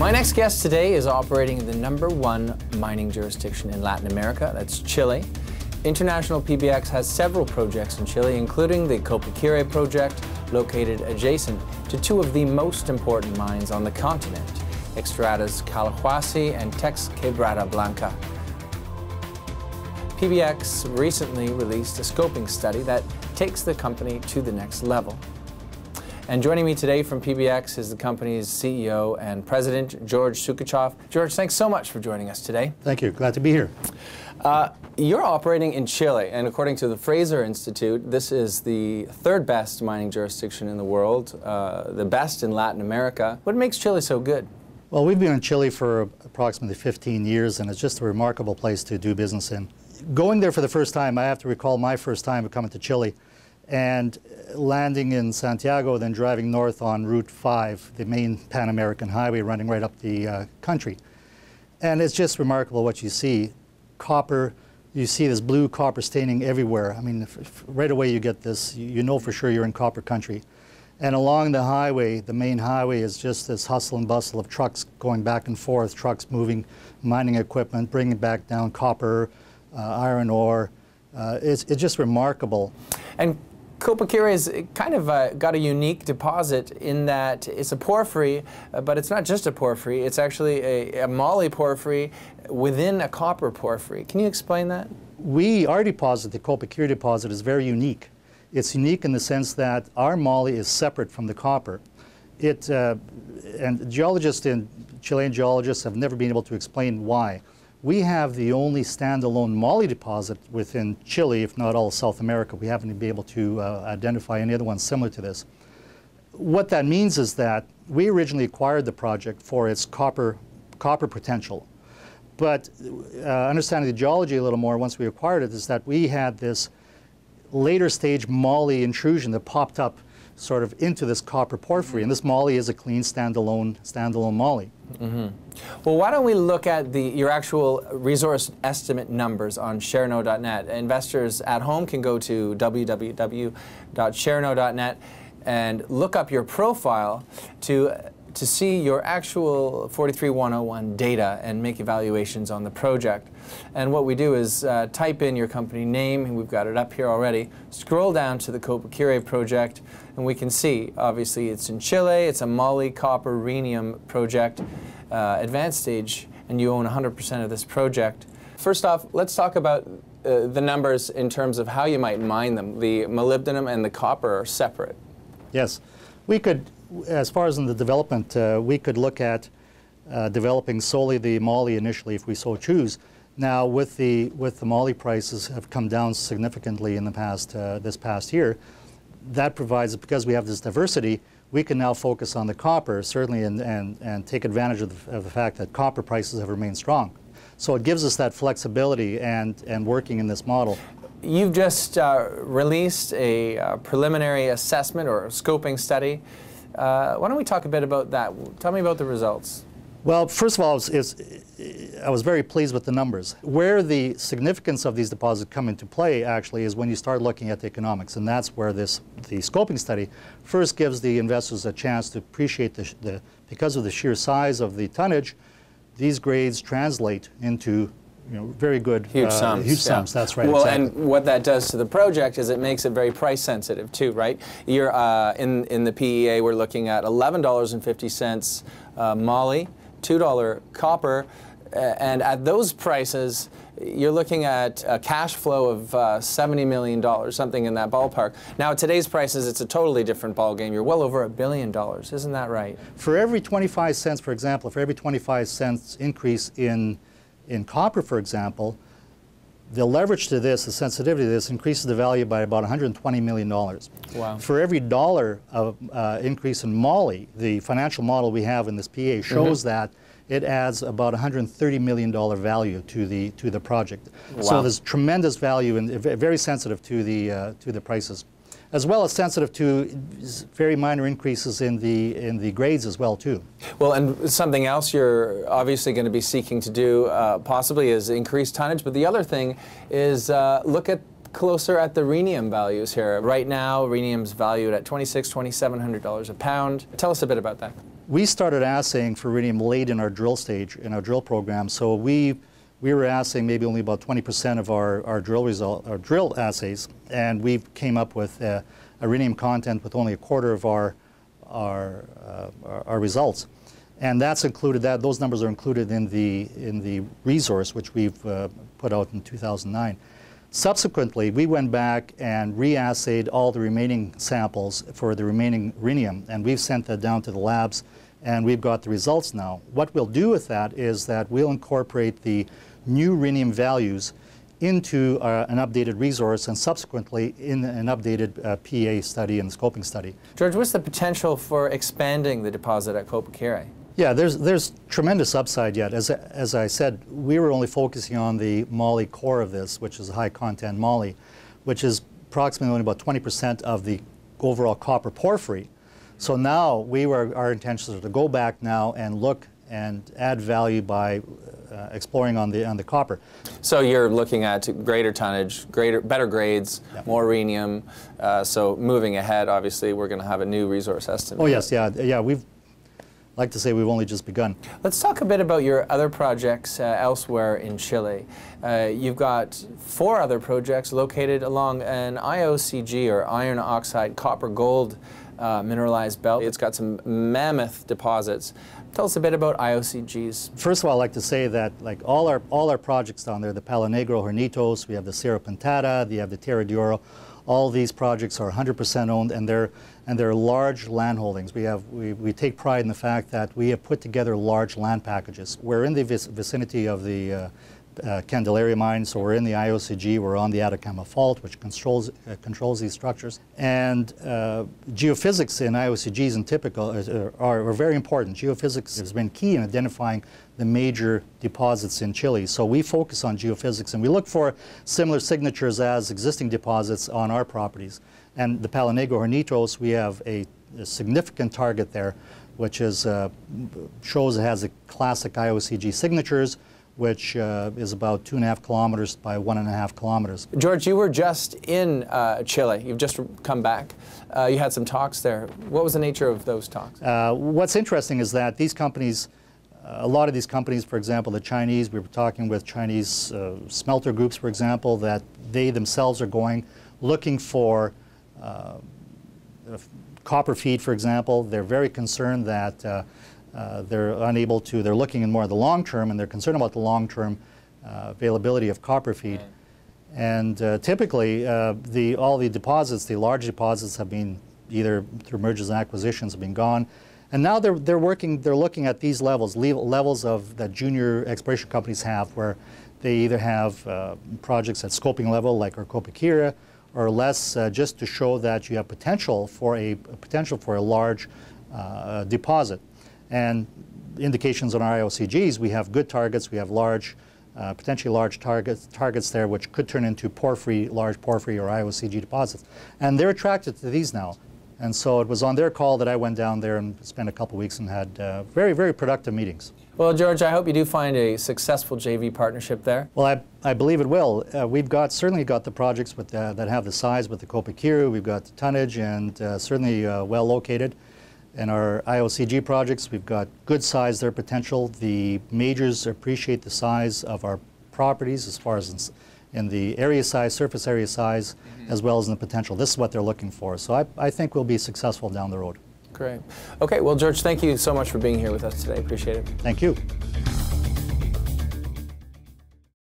My next guest today is operating in the #1 mining jurisdiction in Latin America, that's Chile. International PBX has several projects in Chile, including the Copaquire project, located adjacent to two of the most important mines on the continent, Xstrata's Calahuasi and Teck's Quebrada Blanca. PBX recently released a scoping study that takes the company to the next level. And joining me today from PBX is the company's CEO and President, George Sookochoff. George, thanks so much for joining us today. Thank you. Glad to be here. You're operating in Chile, and according to the Fraser Institute, this is the third best mining jurisdiction in the world, the best in Latin America. What makes Chile so good? Well, we've been in Chile for approximately 15 years, and it's just a remarkable place to do business in. Going there for the first time, I have to recall my first time coming to Chile, and landing in Santiago, then driving north on Route 5, the main Pan-American highway running right up the country. And it's just remarkable what you see. Copper, you see this blue copper staining everywhere. I mean, right away you get this, you know for sure you're in copper country. And along the highway, the main highway, is just this hustle and bustle of trucks going back and forth, trucks moving mining equipment, bringing back down copper, iron ore. It's just remarkable. And Copaquire is kind of got a unique deposit in that it's a porphyry, but it's not just a porphyry, it's actually a moly porphyry within a copper porphyry. Can you explain that? Our deposit, the Copaquire deposit, is very unique. It's unique in the sense that our moly is separate from the copper. And geologists and Chilean geologists have never been able to explain why. We have the only standalone moly deposit within Chile, if not all of South America. We haven't been able to identify any other ones similar to this. What that means is that we originally acquired the project for its copper potential. But understanding the geology a little more once we acquired it is that we had this later stage moly intrusion that popped up sort of into this copper porphyry, and this moly is a clean standalone moly. Mm-hmm. Well, why don't we look at your actual resource estimate numbers on shareno.net. Investors at home can go to www.shareno.net and look up your profile to see your actual 43101 data and make evaluations on the project. And what we do is type in your company name, and we've got it up here already, scroll down to the Copaquire project, and we can see, obviously, it's in Chile, it's a moly copper rhenium project, advanced stage, and you own 100% of this project. First off, let's talk about the numbers in terms of how you might mine them. The molybdenum and the copper are separate. Yes. We could, as far as in the development, we could look at developing solely the moly initially if we so choose. Now, with the moly prices have come down significantly in the past, this past year, that provides, because we have this diversity, we can now focus on the copper, certainly, and take advantage of the fact that copper prices have remained strong. So it gives us that flexibility and working in this model. You've just released a preliminary assessment or a scoping study. Why don't we talk a bit about that? Tell me about the results. Well, first of all, I was very pleased with the numbers. Where the significance of these deposits come into play, actually, is when you start looking at the economics, and that's where the scoping study first gives the investors a chance to appreciate because of the sheer size of the tonnage, these grades translate into very good, huge sums. Huge sums, that's right. Well, exactly. And what that does to the project is it makes it very price sensitive too, right? You're in the PEA, we're looking at $11.50 moly, $2 copper, and at those prices, you're looking at a cash flow of $70 million, something in that ballpark. Now, at today's prices, it's a totally different ballgame. You're well over $1 billion, isn't that right? For every 25 cents, for example, for every 25 cents increase in copper, for example, the leverage to this, the sensitivity to this, increases the value by about $120 million. Wow. For every dollar of increase in moly, the financial model we have in this PA shows that it adds about $130 million value to the project. Wow. So there's tremendous value and very sensitive to the prices, as well as sensitive to very minor increases in the grades as well too. Well, and something else you're obviously going to be seeking to do possibly is increase tonnage, but the other thing is look at closer at the rhenium values here. Right now, rhenium's valued at $2,700 a pound. Tell us a bit about that. We started assaying for iridium late in our drill stage, in our drill program. So we were assaying maybe only about 20% of our drill assays, and we came up with iridium content with only a quarter of our results. And that's included, those numbers are included in the resource, which we've put out in 2009. Subsequently, we went back and re-assayed all the remaining samples for the remaining rhenium, and we've sent that down to the labs, and we've got the results now. What we'll do with that is that we'll incorporate the new rhenium values into an updated resource, and subsequently in an updated PEA study and scoping study. George, what's the potential for expanding the deposit at Copaquire? Yeah, there's tremendous upside yet. As I said, we were only focusing on the moly core of this, which is a high content moly, which is approximately only about 20% of the overall copper porphyry. So now our intention is to go back now and look and add value by exploring on the copper. So you're looking at greater tonnage, better grades, yeah, more rhenium. So moving ahead, obviously, we're going to have a new resource estimate. Oh yes, yeah. We've like to say we've only just begun. Let's talk a bit about your other projects elsewhere in Chile. You've got 4 other projects located along an IOCG, or iron oxide copper gold mineralized belt. It's got some mammoth deposits. Tell us a bit about IOCGs. First of all, I'd like to say that like all our projects down there, the Palo Negro, Hornitos, we have the Cerro Pintada, we have the Tierra de Oro. All these projects are 100% owned, and they're large land holdings. We take pride in the fact that we have put together large land packages. We're in the vicinity of the Candelaria mine, so we're in the IOCG, we're on the Atacama Fault, which controls these structures. And geophysics in IOCGs and typical are very important. Geophysics has been key in identifying the major deposits in Chile. So we focus on geophysics, and we look for similar signatures as existing deposits on our properties. And the Palo Negro Hornitos, we have a significant target there, which is, shows it has a classic IOCG signatures, which is about 2.5 kilometers by 1.5 kilometers. George, you were just in Chile. You've just come back. You had some talks there. What was the nature of those talks? What's interesting is that these companies, a lot of these companies, for example, the Chinese, we were talking with Chinese smelter groups, for example, that they themselves are looking for copper feed, for example. They're very concerned that they're looking in more of the long term, and they're concerned about the long-term availability of copper feed. And typically, all the deposits, the large deposits, have been either through mergers and acquisitions have been gone. And now they're looking at these levels that junior exploration companies have, where they either have projects at scoping level, like our Copaquire, or less, just to show that you have potential for a large deposit. And indications on our IOCGs, we have good targets, we have potentially large targets there, which could turn into large porphyry or IOCG deposits. And they're attracted to these now. And so it was on their call that I went down there and spent a couple weeks and had very, very productive meetings. Well, George, I hope you do find a successful JV partnership there. Well, I believe it will. We've certainly got the projects that have the size with the Copaquire. We've got the tonnage, and certainly well located. In our IOCG projects, we've got good size, their potential. The majors appreciate the size of our properties as far as in the area size, surface area size, as well as in the potential. This is what they're looking for. So I think we'll be successful down the road. Great. Okay, well, George, thank you so much for being here with us today. Appreciate it. Thank you.